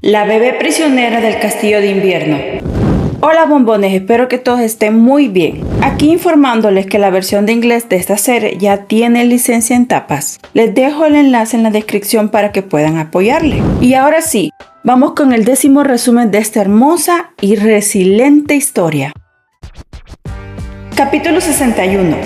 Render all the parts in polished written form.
La bebé prisionera del castillo de invierno. Hola bombones, espero que todos estén muy bien. Aquí informándoles que la versión de inglés de esta serie ya tiene licencia en tapas. Les dejo el enlace en la descripción para que puedan apoyarle. Y ahora sí, vamos con el 10º resumen de esta hermosa y resiliente historia. Capítulo 61.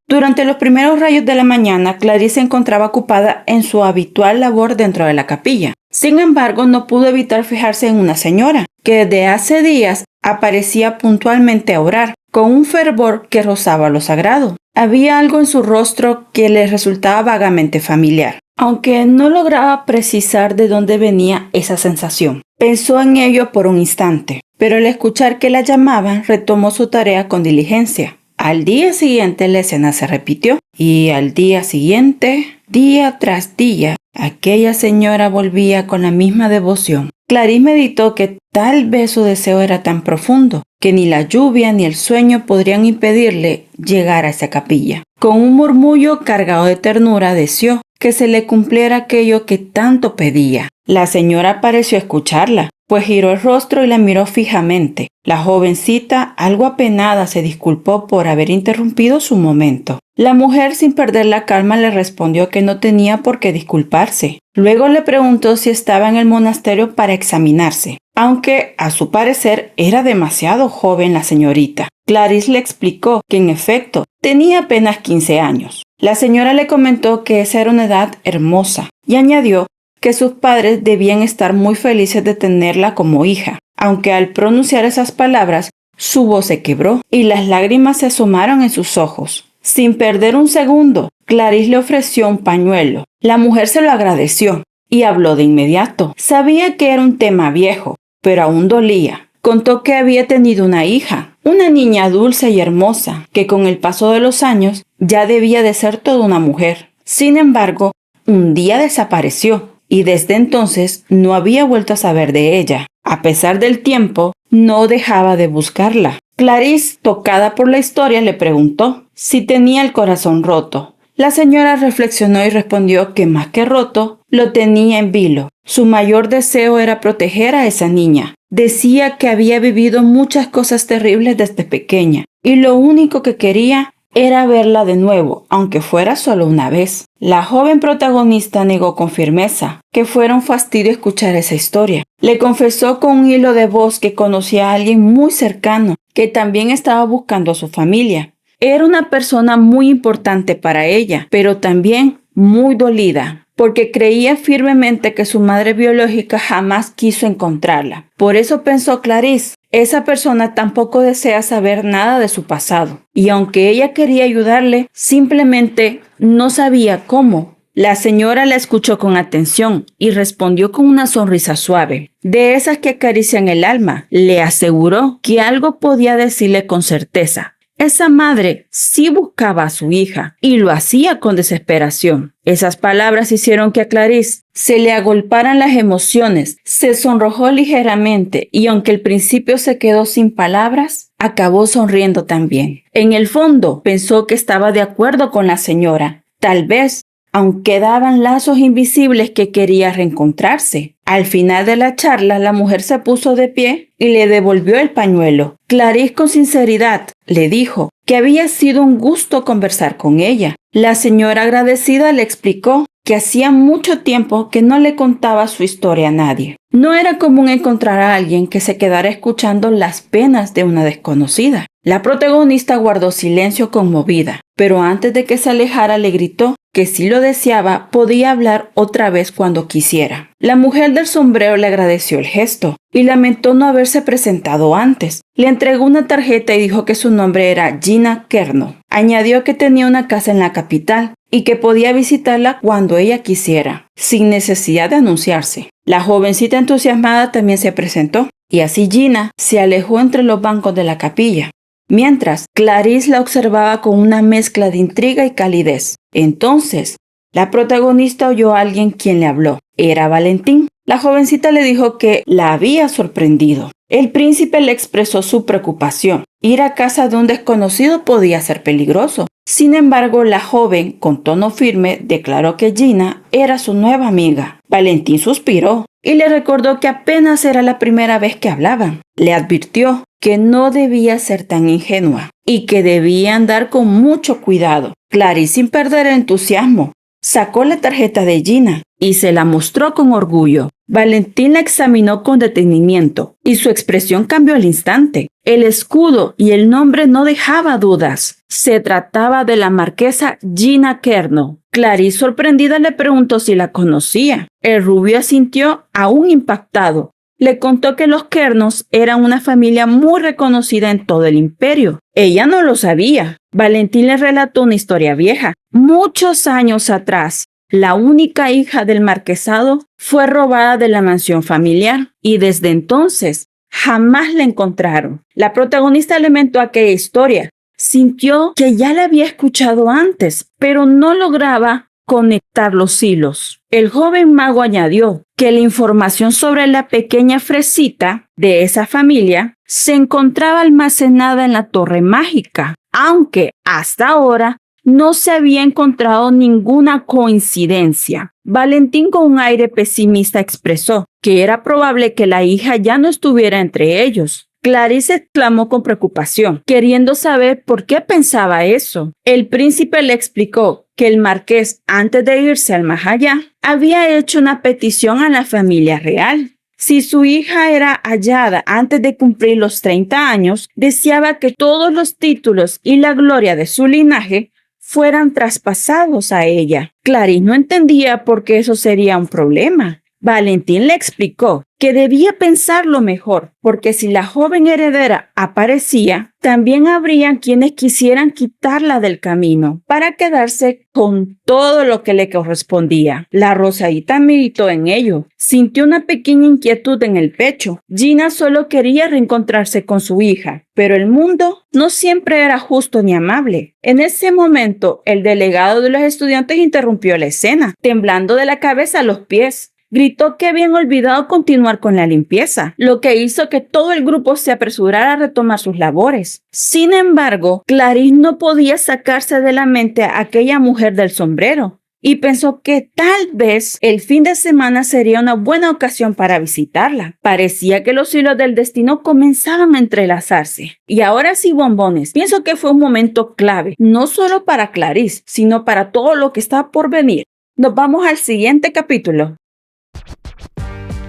Durante los primeros rayos de la mañana, Clarice se encontraba ocupada en su habitual labor dentro de la capilla. Sin embargo, no pudo evitar fijarse en una señora, que desde hace días aparecía puntualmente a orar, con un fervor que rozaba lo sagrado. Había algo en su rostro que le resultaba vagamente familiar, aunque no lograba precisar de dónde venía esa sensación. Pensó en ello por un instante, pero al escuchar que la llamaban, retomó su tarea con diligencia. Al día siguiente la escena se repitió, y al día siguiente, día tras día, aquella señora volvía con la misma devoción. Clarice meditó que tal vez su deseo era tan profundo que ni la lluvia ni el sueño podrían impedirle llegar a esa capilla. Con un murmullo cargado de ternura deseó que se le cumpliera aquello que tanto pedía. La señora pareció escucharla, pues giró el rostro y la miró fijamente. La jovencita, algo apenada, se disculpó por haber interrumpido su momento. La mujer, sin perder la calma, le respondió que no tenía por qué disculparse. Luego le preguntó si estaba en el monasterio para examinarse, aunque, a su parecer, era demasiado joven la señorita. Clarice le explicó que, en efecto, tenía apenas 15 años. La señora le comentó que esa era una edad hermosa y añadió que sus padres debían estar muy felices de tenerla como hija, aunque al pronunciar esas palabras, su voz se quebró y las lágrimas se asomaron en sus ojos. Sin perder un segundo, Clarice le ofreció un pañuelo. La mujer se lo agradeció y habló de inmediato. Sabía que era un tema viejo, pero aún dolía. Contó que había tenido una hija, una niña dulce y hermosa, que con el paso de los años ya debía de ser toda una mujer. Sin embargo, un día desapareció y desde entonces no había vuelto a saber de ella. A pesar del tiempo, no dejaba de buscarla. Clarice, tocada por la historia, le preguntó si tenía el corazón roto. La señora reflexionó y respondió que más que roto, lo tenía en vilo. Su mayor deseo era proteger a esa niña. Decía que había vivido muchas cosas terribles desde pequeña y lo único que quería era verla de nuevo, aunque fuera solo una vez. La joven protagonista negó con firmeza que fuera un fastidio escuchar esa historia. Le confesó con un hilo de voz que conocía a alguien muy cercano que también estaba buscando a su familia. Era una persona muy importante para ella, pero también muy dolida, porque creía firmemente que su madre biológica jamás quiso encontrarla. Por eso pensó Clarice, esa persona tampoco desea saber nada de su pasado. Y aunque ella quería ayudarle, simplemente no sabía cómo. La señora la escuchó con atención y respondió con una sonrisa suave, de esas que acarician el alma. Le aseguró que algo podía decirle con certeza. Esa madre sí buscaba a su hija y lo hacía con desesperación. Esas palabras hicieron que a Clarice se le agolparan las emociones, se sonrojó ligeramente y aunque al principio se quedó sin palabras, acabó sonriendo también. En el fondo pensó que estaba de acuerdo con la señora. Tal vez aún quedaban lazos invisibles que quería reencontrarse. Al final de la charla, la mujer se puso de pie y le devolvió el pañuelo. Clarice, con sinceridad, le dijo que había sido un gusto conversar con ella. La señora, agradecida, le explicó que hacía mucho tiempo que no le contaba su historia a nadie. No era común encontrar a alguien que se quedara escuchando las penas de una desconocida. La protagonista guardó silencio conmovida, pero antes de que se alejara le gritó que si lo deseaba podía hablar otra vez cuando quisiera. La mujer del sombrero le agradeció el gesto y lamentó no haberse presentado antes. Le entregó una tarjeta y dijo que su nombre era Gina Kerno. Añadió que tenía una casa en la capital y que podía visitarla cuando ella quisiera, sin necesidad de anunciarse. La jovencita entusiasmada también se presentó y así Gina se alejó entre los bancos de la capilla. Mientras, Clarice la observaba con una mezcla de intriga y calidez. Entonces, la protagonista oyó a alguien quien le habló. Era Valentín. La jovencita le dijo que la había sorprendido. El príncipe le expresó su preocupación. Ir a casa de un desconocido podía ser peligroso. Sin embargo, la joven, con tono firme, declaró que Gina era su nueva amiga. Valentín suspiró. y le recordó que apenas era la primera vez que hablaban. Le advirtió que no debía ser tan ingenua y que debía andar con mucho cuidado. Clarice, sin perder el entusiasmo, sacó la tarjeta de Gina y se la mostró con orgullo. Valentín la examinó con detenimiento y su expresión cambió al instante. El escudo y el nombre no dejaba dudas. Se trataba de la marquesa Gina Kernot. Clarice, sorprendida, le preguntó si la conocía. El rubio asintió, aún impactado. Le contó que los Kernot eran una familia muy reconocida en todo el imperio. Ella no lo sabía. Valentín le relató una historia vieja. Muchos años atrás, la única hija del marquesado fue robada de la mansión familiar y desde entonces jamás la encontraron. La protagonista lamentó aquella historia. Sintió que ya la había escuchado antes, pero no lograba conectar los hilos. El joven mago añadió que la información sobre la pequeña Fresita de esa familia se encontraba almacenada en la Torre Mágica, aunque hasta ahora no se había encontrado ninguna coincidencia. Valentín, con un aire pesimista, expresó que era probable que la hija ya no estuviera entre ellos. Clarice exclamó con preocupación, queriendo saber por qué pensaba eso. El príncipe le explicó que el marqués, antes de irse al más allá, había hecho una petición a la familia real. Si su hija era hallada antes de cumplir los 30 años, deseaba que todos los títulos y la gloria de su linaje fueran traspasados a ella. Clarice no entendía por qué eso sería un problema. Valentín le explicó que debía pensarlo mejor, porque si la joven heredera aparecía, también habrían quienes quisieran quitarla del camino para quedarse con todo lo que le correspondía. La rosadita militó en ello. Sintió una pequeña inquietud en el pecho. Gina solo quería reencontrarse con su hija, pero el mundo no siempre era justo ni amable. En ese momento, el delegado de los estudiantes interrumpió la escena, temblando de la cabeza a los pies. Gritó que habían olvidado continuar con la limpieza, lo que hizo que todo el grupo se apresurara a retomar sus labores. Sin embargo, Clarice no podía sacarse de la mente a aquella mujer del sombrero y pensó que tal vez el fin de semana sería una buena ocasión para visitarla. Parecía que los hilos del destino comenzaban a entrelazarse. Y ahora sí, bombones, pienso que fue un momento clave, no solo para Clarice, sino para todo lo que está por venir. Nos vamos al siguiente capítulo.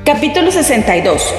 Capítulo 62.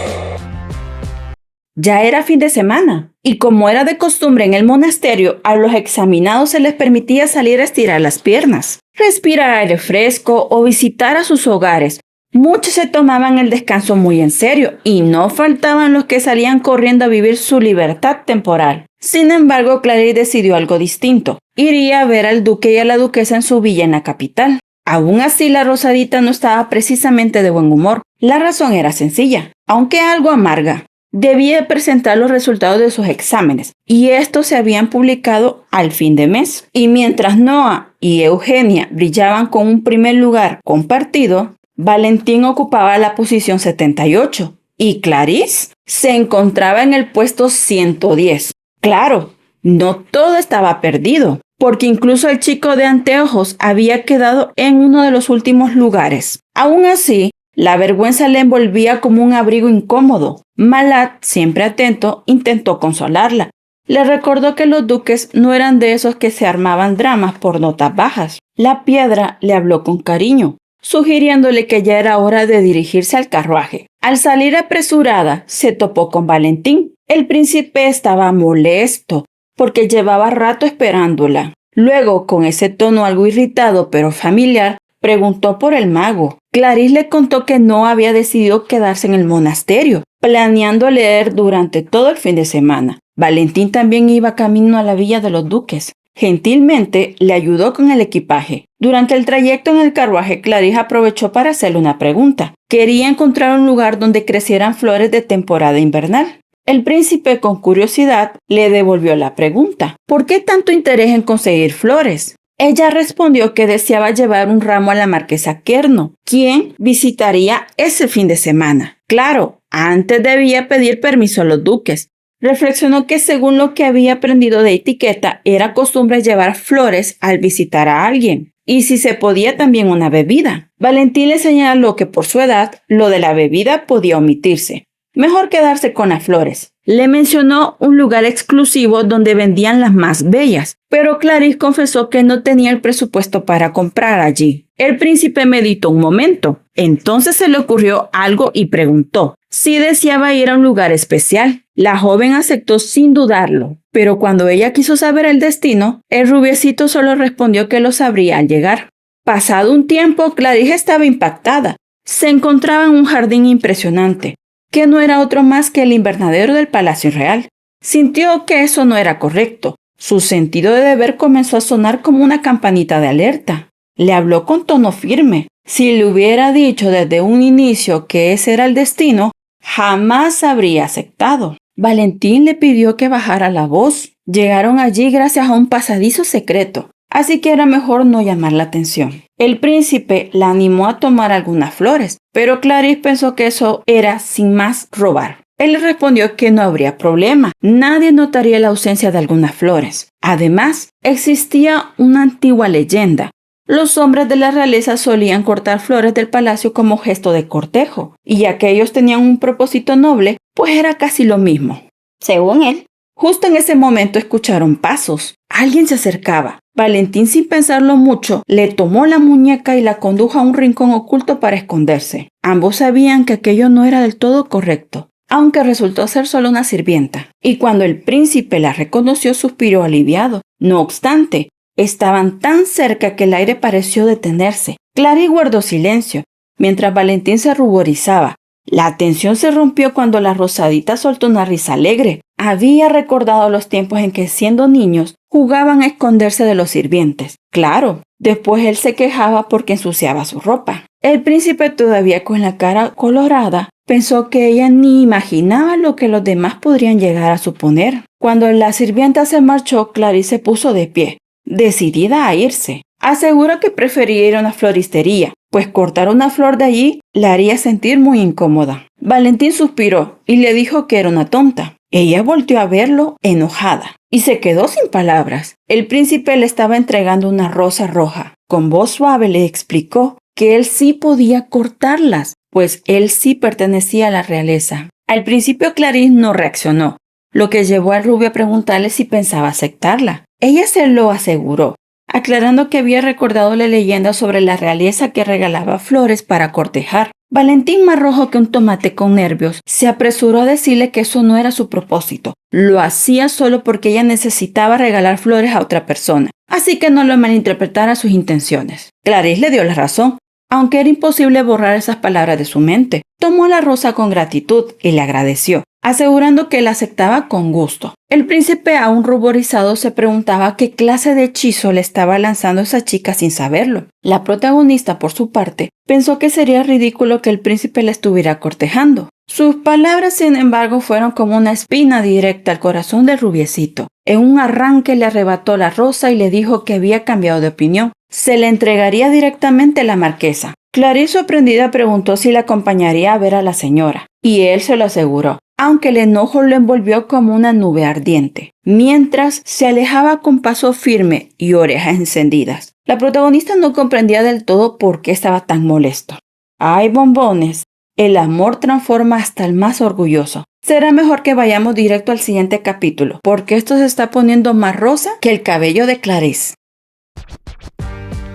Ya era fin de semana, y como era de costumbre en el monasterio, a los examinados se les permitía salir a estirar las piernas, respirar aire fresco o visitar a sus hogares. Muchos se tomaban el descanso muy en serio, y no faltaban los que salían corriendo a vivir su libertad temporal. Sin embargo, Clarice decidió algo distinto. Iría a ver al duque y a la duquesa en su villa en la capital. Aún así, la rosadita no estaba precisamente de buen humor. La razón era sencilla, aunque algo amarga. Debía presentar los resultados de sus exámenes, y estos se habían publicado al fin de mes. Y mientras Noah y Eugenia brillaban con un primer lugar compartido, Valentín ocupaba la posición 78, y Clarice se encontraba en el puesto 110. Claro, no todo estaba perdido, porque incluso el chico de anteojos había quedado en uno de los últimos lugares. Aún así, la vergüenza le envolvía como un abrigo incómodo. Malat, siempre atento, intentó consolarla. Le recordó que los duques no eran de esos que se armaban dramas por notas bajas. La piedra le habló con cariño, sugiriéndole que ya era hora de dirigirse al carruaje. Al salir apresurada, se topó con Valentín. El príncipe estaba molesto, porque llevaba rato esperándola. Luego, con ese tono algo irritado pero familiar, preguntó por el mago. Clarice le contó que no había decidido quedarse en el monasterio, planeando leer durante todo el fin de semana. Valentín también iba camino a la villa de los duques. Gentilmente le ayudó con el equipaje. Durante el trayecto en el carruaje, Clarice aprovechó para hacerle una pregunta. Quería encontrar un lugar donde crecieran flores de temporada invernal. El príncipe, con curiosidad, le devolvió la pregunta. ¿Por qué tanto interés en conseguir flores? Ella respondió que deseaba llevar un ramo a la marquesa Kernot, quien visitaría ese fin de semana. Claro, antes debía pedir permiso a los duques. Reflexionó que según lo que había aprendido de etiqueta, era costumbre llevar flores al visitar a alguien. y si se podía también una bebida. Valentín le señaló que por su edad, lo de la bebida podía omitirse. Mejor quedarse con las flores. Le mencionó un lugar exclusivo donde vendían las más bellas, pero Clarice confesó que no tenía el presupuesto para comprar allí. El príncipe meditó un momento. Entonces se le ocurrió algo y preguntó si deseaba ir a un lugar especial. La joven aceptó sin dudarlo, pero cuando ella quiso saber el destino, el rubiecito solo respondió que lo sabría al llegar. Pasado un tiempo, Clarice estaba impactada. Se encontraba en un jardín impresionante, que no era otro más que el invernadero del Palacio Real. Sintió que eso no era correcto. Su sentido de deber comenzó a sonar como una campanita de alerta. Le habló con tono firme. Si le hubiera dicho desde un inicio que ese era el destino, jamás habría aceptado. Valentín le pidió que bajara la voz. Llegaron allí gracias a un pasadizo secreto, así que era mejor no llamar la atención. El príncipe la animó a tomar algunas flores, pero Clarice pensó que eso era sin más robar. Él le respondió que no habría problema, nadie notaría la ausencia de algunas flores. Además, existía una antigua leyenda. Los hombres de la realeza solían cortar flores del palacio como gesto de cortejo, y ya que ellos tenían un propósito noble, pues era casi lo mismo. Según él, justo en ese momento escucharon pasos. Alguien se acercaba. Valentín, sin pensarlo mucho, le tomó la muñeca y la condujo a un rincón oculto para esconderse. Ambos sabían que aquello no era del todo correcto, aunque resultó ser solo una sirvienta. Y cuando el príncipe la reconoció, suspiró aliviado. No obstante, estaban tan cerca que el aire pareció detenerse. Clarice guardó silencio, mientras Valentín se ruborizaba. La tensión se rompió cuando la rosadita soltó una risa alegre. Había recordado los tiempos en que, siendo niños, jugaban a esconderse de los sirvientes. Claro, después él se quejaba porque ensuciaba su ropa. El príncipe, todavía con la cara colorada, pensó que ella ni imaginaba lo que los demás podrían llegar a suponer. Cuando la sirvienta se marchó, Clarice se puso de pie, decidida a irse. Aseguró que prefería ir a una floristería, pues cortar una flor de allí la haría sentir muy incómoda. Valentín suspiró y le dijo que era una tonta. Ella volteó a verlo enojada y se quedó sin palabras. El príncipe le estaba entregando una rosa roja. Con voz suave le explicó que él sí podía cortarlas, pues él sí pertenecía a la realeza. Al principio Clarice no reaccionó, lo que llevó al rubio a preguntarle si pensaba aceptarla. Ella se lo aseguró, aclarando que había recordado la leyenda sobre la realeza que regalaba flores para cortejar. Valentín, más rojo que un tomate con nervios, se apresuró a decirle que eso no era su propósito. Lo hacía solo porque ella necesitaba regalar flores a otra persona, así que no lo malinterpretara sus intenciones. Clarice le dio la razón, aunque era imposible borrar esas palabras de su mente. Tomó la rosa con gratitud y le agradeció, asegurando que la aceptaba con gusto. El príncipe, aún ruborizado, se preguntaba qué clase de hechizo le estaba lanzando esa chica sin saberlo. La protagonista, por su parte, pensó que sería ridículo que el príncipe la estuviera cortejando. Sus palabras, sin embargo, fueron como una espina directa al corazón del rubiecito. En un arranque le arrebató la rosa y le dijo que había cambiado de opinión. Se le entregaría directamente a la marquesa. Clarice, sorprendida, preguntó si la acompañaría a ver a la señora, y él se lo aseguró, aunque el enojo lo envolvió como una nube ardiente, mientras se alejaba con paso firme y orejas encendidas. La protagonista no comprendía del todo por qué estaba tan molesto. ¡Ay, bombones! El amor transforma hasta el más orgulloso. Será mejor que vayamos directo al siguiente capítulo, porque esto se está poniendo más rosa que el cabello de Clarice.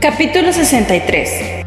Capítulo 63.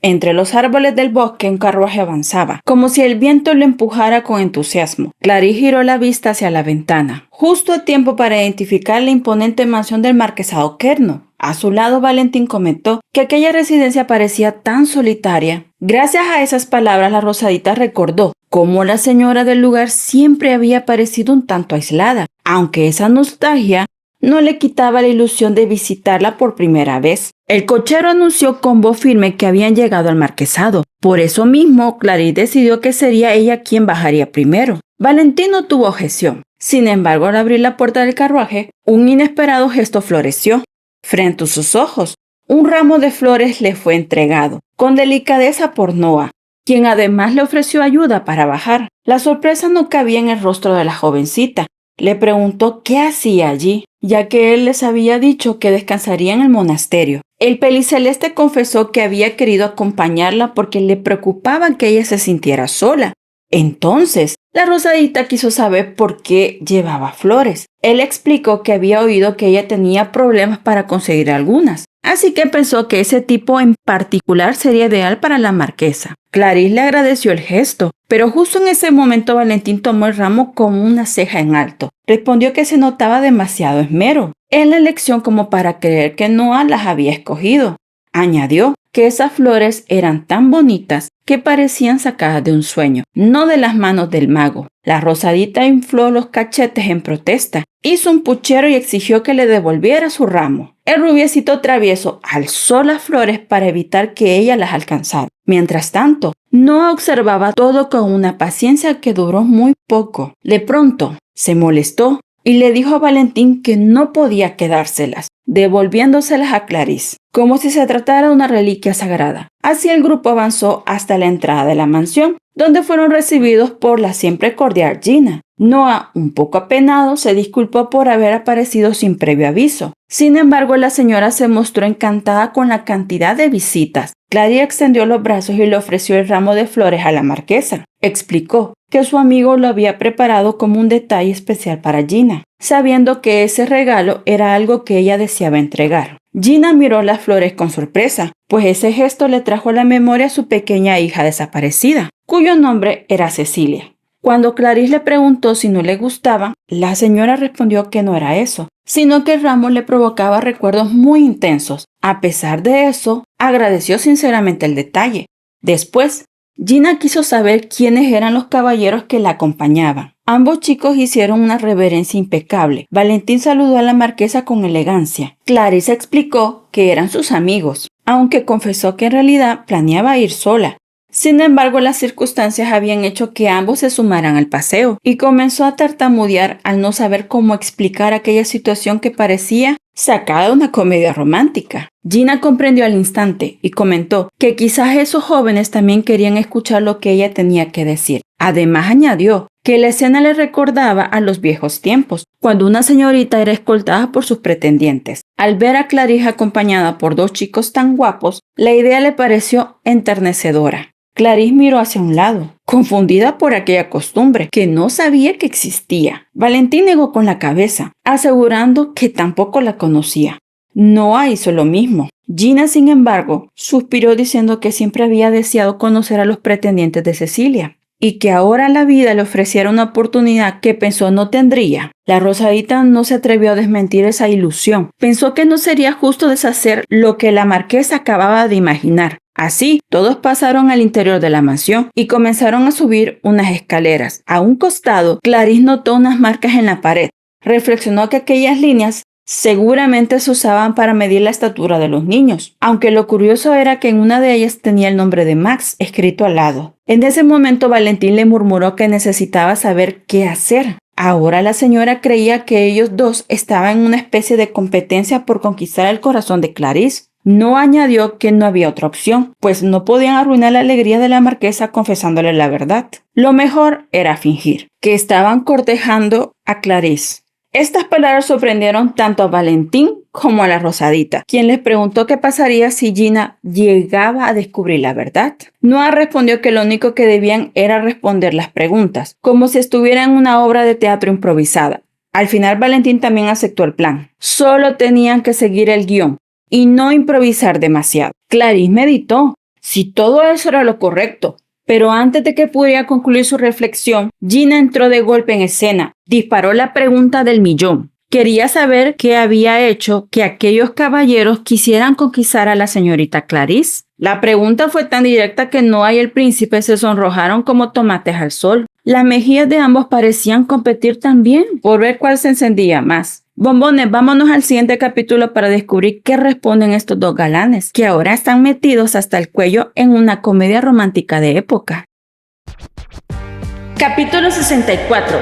Entre los árboles del bosque un carruaje avanzaba, como si el viento lo empujara con entusiasmo. Clarice giró la vista hacia la ventana, justo a tiempo para identificar la imponente mansión del marquesado Kerno. A su lado, Valentín comentó que aquella residencia parecía tan solitaria. Gracias a esas palabras, la rosadita recordó cómo la señora del lugar siempre había parecido un tanto aislada, aunque esa nostalgia no le quitaba la ilusión de visitarla por primera vez. El cochero anunció con voz firme que habían llegado al marquesado. Por eso mismo, Clarice decidió que sería ella quien bajaría primero. Valentín no tuvo objeción. Sin embargo, al abrir la puerta del carruaje, un inesperado gesto floreció. Frente a sus ojos, un ramo de flores le fue entregado, con delicadeza por Noah, quien además le ofreció ayuda para bajar. La sorpresa no cabía en el rostro de la jovencita. Le preguntó qué hacía allí, ya que él les había dicho que descansaría en el monasterio. El peliceleste confesó que había querido acompañarla porque le preocupaba que ella se sintiera sola. Entonces, la rosadita quiso saber por qué llevaba flores. Él explicó que había oído que ella tenía problemas para conseguir algunas, así que pensó que ese tipo en particular sería ideal para la marquesa. Clarice le agradeció el gesto, pero justo en ese momento Valentín tomó el ramo con una ceja en alto. Respondió que se notaba demasiado esmero en la elección como para creer que Noah las había escogido. Añadió que esas flores eran tan bonitas que parecían sacadas de un sueño, no de las manos del mago. La rosadita infló los cachetes en protesta, hizo un puchero y exigió que le devolviera su ramo. El rubiecito travieso alzó las flores para evitar que ella las alcanzara. Mientras tanto, Noah observaba todo con una paciencia que duró muy poco. De pronto, se molestó y le dijo a Valentín que no podía quedárselas, devolviéndoselas a Clarice, como si se tratara de una reliquia sagrada. Así el grupo avanzó hasta la entrada de la mansión, donde fueron recibidos por la siempre cordial Gina. Noah, un poco apenado, se disculpó por haber aparecido sin previo aviso. Sin embargo, la señora se mostró encantada con la cantidad de visitas. Clarice extendió los brazos y le ofreció el ramo de flores a la marquesa. Explicó que su amigo lo había preparado como un detalle especial para Gina, sabiendo que ese regalo era algo que ella deseaba entregar. Gina miró las flores con sorpresa, pues ese gesto le trajo a la memoria a su pequeña hija desaparecida, cuyo nombre era Cecilia. Cuando Clarice le preguntó si no le gustaba, la señora respondió que no era eso, sino que el ramo le provocaba recuerdos muy intensos. A pesar de eso, agradeció sinceramente el detalle. Después, Gina quiso saber quiénes eran los caballeros que la acompañaban. Ambos chicos hicieron una reverencia impecable. Valentín saludó a la marquesa con elegancia. Clarice explicó que eran sus amigos, aunque confesó que en realidad planeaba ir sola. Sin embargo, las circunstancias habían hecho que ambos se sumaran al paseo y comenzó a tartamudear al no saber cómo explicar aquella situación que parecía sacada de una comedia romántica. Gina comprendió al instante y comentó que quizás esos jóvenes también querían escuchar lo que ella tenía que decir. Además añadió que la escena le recordaba a los viejos tiempos, cuando una señorita era escoltada por sus pretendientes. Al ver a Clarice acompañada por dos chicos tan guapos, la idea le pareció enternecedora. Clarice miró hacia un lado, confundida por aquella costumbre que no sabía que existía. Valentín negó con la cabeza, asegurando que tampoco la conocía. Noah hizo lo mismo. Gina, sin embargo, suspiró diciendo que siempre había deseado conocer a los pretendientes de Cecilia y que ahora la vida le ofreciera una oportunidad que pensó no tendría. La rosadita no se atrevió a desmentir esa ilusión. Pensó que no sería justo deshacer lo que la marquesa acababa de imaginar. Así, todos pasaron al interior de la mansión y comenzaron a subir unas escaleras. A un costado, Clarice notó unas marcas en la pared. Reflexionó que aquellas líneas seguramente se usaban para medir la estatura de los niños, aunque lo curioso era que en una de ellas tenía el nombre de Max escrito al lado. En ese momento Valentín le murmuró que necesitaba saber qué hacer. Ahora la señora creía que ellos dos estaban en una especie de competencia por conquistar el corazón de Clarice. No añadió que no había otra opción, pues no podían arruinar la alegría de la marquesa confesándole la verdad. Lo mejor era fingir que estaban cortejando a Clarice. Estas palabras sorprendieron tanto a Valentín como a la rosadita, quien les preguntó qué pasaría si Gina llegaba a descubrir la verdad. Noah respondió que lo único que debían era responder las preguntas, como si estuviera en una obra de teatro improvisada. Al final Valentín también aceptó el plan. Solo tenían que seguir el guión y no improvisar demasiado. Clarice meditó si todo eso era lo correcto. Pero antes de que pudiera concluir su reflexión, Gina entró de golpe en escena. Disparó la pregunta del millón. Quería saber qué había hecho que aquellos caballeros quisieran conquistar a la señorita Clarice. La pregunta fue tan directa que Noah y el príncipe se sonrojaron como tomates al sol. Las mejillas de ambos parecían competir también por ver cuál se encendía más. Bombones, vámonos al siguiente capítulo para descubrir qué responden estos dos galanes, que ahora están metidos hasta el cuello en una comedia romántica de época. Capítulo 64.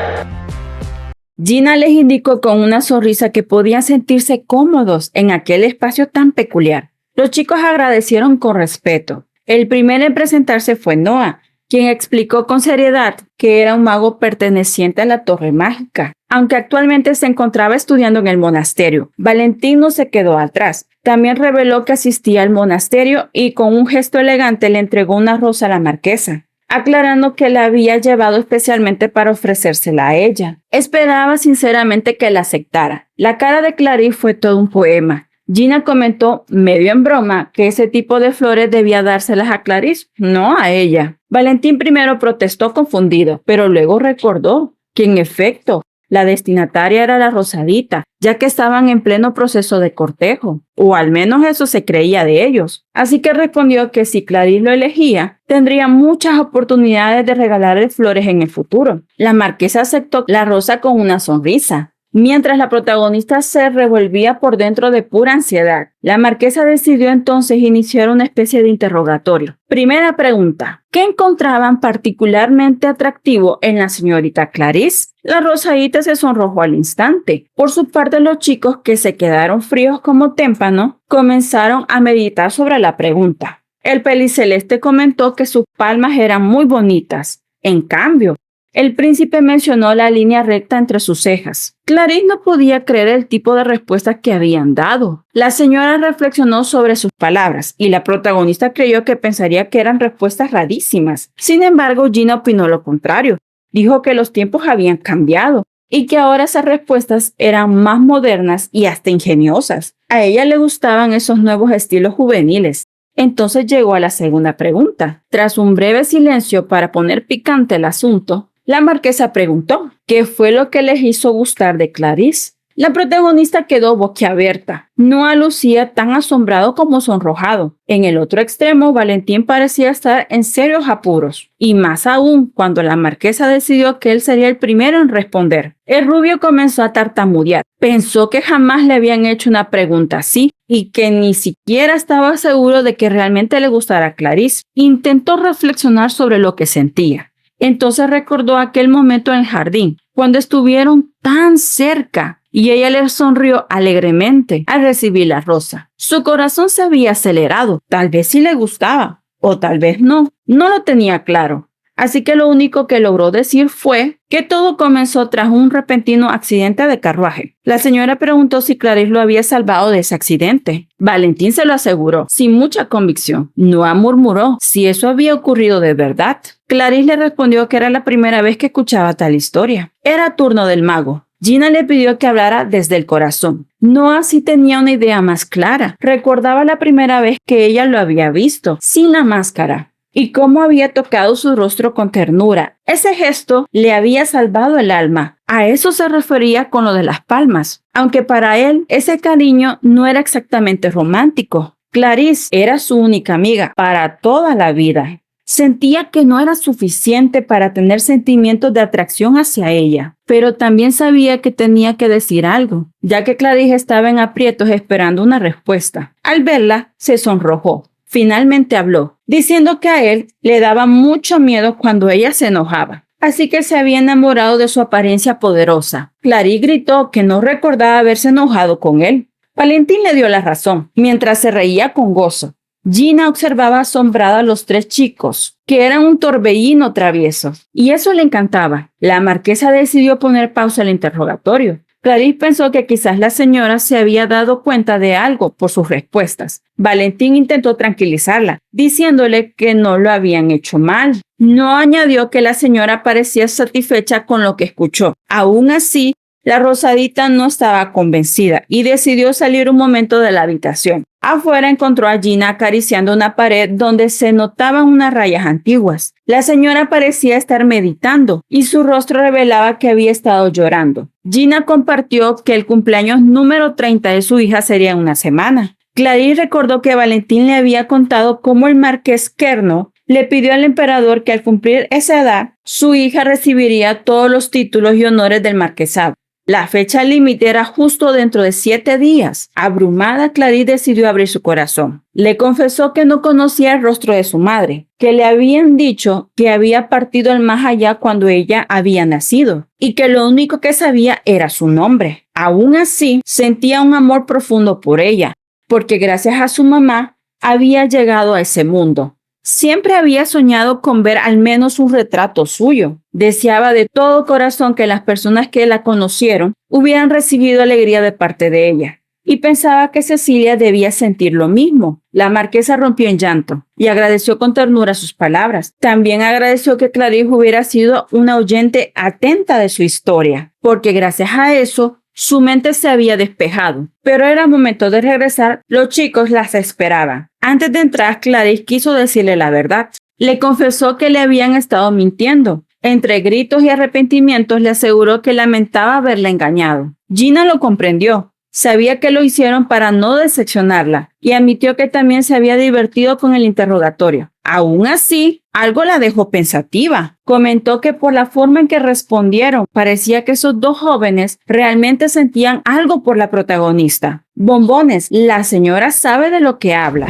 Gina les indicó con una sonrisa que podían sentirse cómodos en aquel espacio tan peculiar. Los chicos agradecieron con respeto. El primero en presentarse fue Noah, quien explicó con seriedad que era un mago perteneciente a la Torre Mágica. Aunque actualmente se encontraba estudiando en el monasterio, Valentín no se quedó atrás. También reveló que asistía al monasterio y con un gesto elegante le entregó una rosa a la marquesa, aclarando que la había llevado especialmente para ofrecérsela a ella. Esperaba sinceramente que la aceptara. La cara de Clarice fue todo un poema. Gina comentó, medio en broma, que ese tipo de flores debía dárselas a Clarice, no a ella. Valentín primero protestó confundido, pero luego recordó que en efecto, la destinataria era la Rosadita, ya que estaban en pleno proceso de cortejo, o al menos eso se creía de ellos. Así que respondió que si Clarice lo elegía, tendría muchas oportunidades de regalarle flores en el futuro. La marquesa aceptó la rosa con una sonrisa, mientras la protagonista se revolvía por dentro de pura ansiedad. La marquesa decidió entonces iniciar una especie de interrogatorio. Primera pregunta, ¿qué encontraban particularmente atractivo en la señorita Clarice? La Rosadita se sonrojó al instante. Por su parte, los chicos, que se quedaron fríos como témpano, comenzaron a meditar sobre la pregunta. El peliceleste comentó que sus palmas eran muy bonitas. En cambio, el príncipe mencionó la línea recta entre sus cejas. Clarice no podía creer el tipo de respuestas que habían dado. La señora reflexionó sobre sus palabras y la protagonista creyó que pensaría que eran respuestas rarísimas. Sin embargo, Gina opinó lo contrario. Dijo que los tiempos habían cambiado y que ahora esas respuestas eran más modernas y hasta ingeniosas. A ella le gustaban esos nuevos estilos juveniles. Entonces llegó a la segunda pregunta. Tras un breve silencio para poner picante el asunto, la marquesa preguntó, ¿qué fue lo que les hizo gustar de Clarice? La protagonista quedó boquiabierta. No lucía tan asombrado como sonrojado. En el otro extremo, Valentín parecía estar en serios apuros. Y más aún, cuando la marquesa decidió que él sería el primero en responder. El rubio comenzó a tartamudear. Pensó que jamás le habían hecho una pregunta así y que ni siquiera estaba seguro de que realmente le gustara a Clarice. Intentó reflexionar sobre lo que sentía. Entonces recordó aquel momento en el jardín, cuando estuvieron tan cerca, y ella le sonrió alegremente al recibir la rosa. Su corazón se había acelerado, tal vez sí le gustaba, o tal vez no lo tenía claro. Así que lo único que logró decir fue que todo comenzó tras un repentino accidente de carruaje. La señora preguntó si Clarice lo había salvado de ese accidente. Valentín se lo aseguró, sin mucha convicción. Noah murmuró si eso había ocurrido de verdad. Clarice le respondió que era la primera vez que escuchaba tal historia. Era turno del mago. Gina le pidió que hablara desde el corazón. Noah sí tenía una idea más clara. Recordaba la primera vez que ella lo había visto, sin la máscara, y cómo había tocado su rostro con ternura. Ese gesto le había salvado el alma. A eso se refería con lo de las palmas, aunque para él ese cariño no era exactamente romántico. Clarice era su única amiga para toda la vida. Sentía que no era suficiente para tener sentimientos de atracción hacia ella, pero también sabía que tenía que decir algo, ya que Clarice estaba en aprietos esperando una respuesta. Al verla, se sonrojó. Finalmente habló, diciendo que a él le daba mucho miedo cuando ella se enojaba. Así que se había enamorado de su apariencia poderosa. Clarice gritó que no recordaba haberse enojado con él. Valentín le dio la razón, mientras se reía con gozo. Gina observaba asombrada a los tres chicos, que eran un torbellino travieso, y eso le encantaba. La marquesa decidió poner pausa al interrogatorio. Clarice pensó que quizás la señora se había dado cuenta de algo por sus respuestas. Valentín intentó tranquilizarla, diciéndole que no lo habían hecho mal. No añadió que la señora parecía satisfecha con lo que escuchó. Aún así, la Rosadita no estaba convencida y decidió salir un momento de la habitación. Afuera encontró a Gina acariciando una pared donde se notaban unas rayas antiguas. La señora parecía estar meditando y su rostro revelaba que había estado llorando. Gina compartió que el cumpleaños número 30 de su hija sería en una semana. Clarice recordó que Valentín le había contado cómo el marqués Kerno le pidió al emperador que al cumplir esa edad, su hija recibiría todos los títulos y honores del marquesado. La fecha límite era justo dentro de 7 días. Abrumada, Clarice decidió abrir su corazón. Le confesó que no conocía el rostro de su madre, que le habían dicho que había partido al más allá cuando ella había nacido y que lo único que sabía era su nombre. Aún así, sentía un amor profundo por ella, porque gracias a su mamá había llegado a ese mundo. Siempre había soñado con ver al menos un retrato suyo. Deseaba de todo corazón que las personas que la conocieron hubieran recibido alegría de parte de ella. Y pensaba que Cecilia debía sentir lo mismo. La marquesa rompió en llanto y agradeció con ternura sus palabras. También agradeció que Clarice hubiera sido una oyente atenta de su historia, porque gracias a eso su mente se había despejado. Pero era momento de regresar. Los chicos las esperaban. Antes de entrar, Clarice quiso decirle la verdad. Le confesó que le habían estado mintiendo. Entre gritos y arrepentimientos le aseguró que lamentaba haberla engañado. Gina lo comprendió. Sabía que lo hicieron para no decepcionarla y admitió que también se había divertido con el interrogatorio. Aún así, algo la dejó pensativa. Comentó que por la forma en que respondieron, parecía que esos dos jóvenes realmente sentían algo por la protagonista. Bombones, la señora sabe de lo que habla.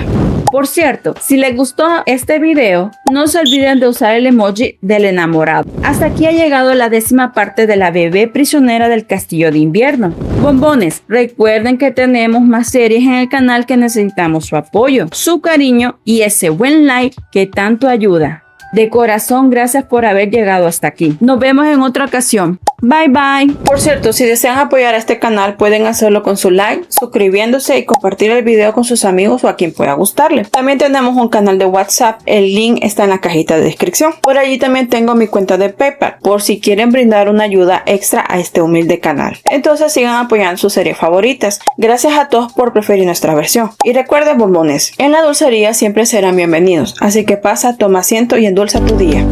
Por cierto, si les gustó este video, no se olviden de usar el emoji del enamorado. Hasta aquí ha llegado la 10ª parte de la bebé prisionera del castillo de invierno. Bombones, recuerden que tenemos más series en el canal que necesitamos su apoyo, su cariño y ese buen like que tanto ayuda. De corazón, gracias por haber llegado hasta aquí. Nos vemos en otra ocasión. Bye bye. Por cierto, si desean apoyar a este canal, pueden hacerlo con su like, suscribiéndose y compartir el video con sus amigos o a quien pueda gustarle. También tenemos un canal de WhatsApp. El link está en la cajita de descripción. Por allí también tengo mi cuenta de PayPal, por si quieren brindar una ayuda extra a este humilde canal. Entonces sigan apoyando sus series favoritas. Gracias a todos por preferir nuestra versión. Y recuerden, bombones, en la dulcería siempre serán bienvenidos. Así que pasa, toma asiento y endulza tu día.